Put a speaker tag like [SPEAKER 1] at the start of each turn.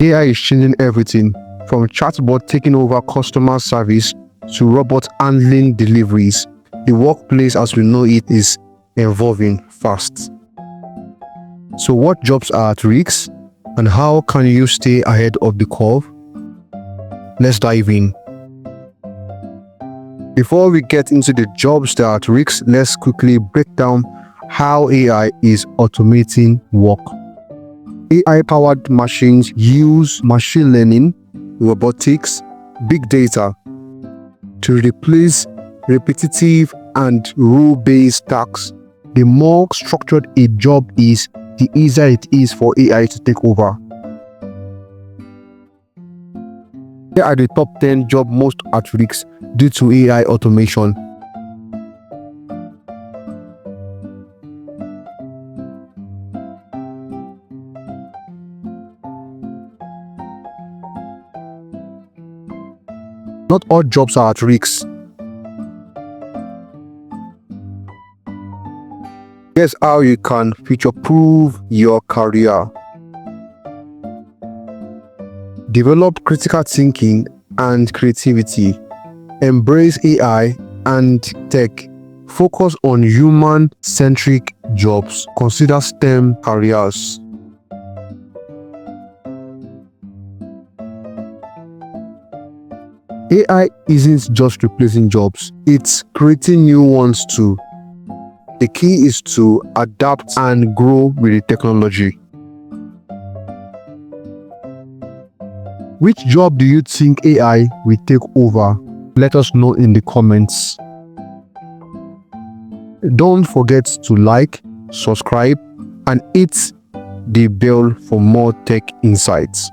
[SPEAKER 1] AI is changing everything, from chatbot taking over customer service to robot handling deliveries. The workplace as we know it is evolving fast. So what jobs are at risk and how can you stay ahead of the curve? Let's dive in. Before we get into the jobs that are at risk, let's quickly break down how AI is automating work. AI-powered machines use machine learning, robotics, big data to replace repetitive and rule-based tasks. The more structured a job is, the easier it is for AI to take over. Here are the top 10 jobs most at risk due to AI automation. Not all jobs are at risk. Here's how you can future-proof your career. Develop critical thinking and creativity. Embrace AI and tech. Focus on human-centric jobs. Consider STEM careers. AI isn't just replacing jobs, it's creating new ones too. The key is to adapt and grow with the technology. Which job do you think AI will take over? Let us know in the comments. Don't forget to like, subscribe, and hit the bell for more tech insights.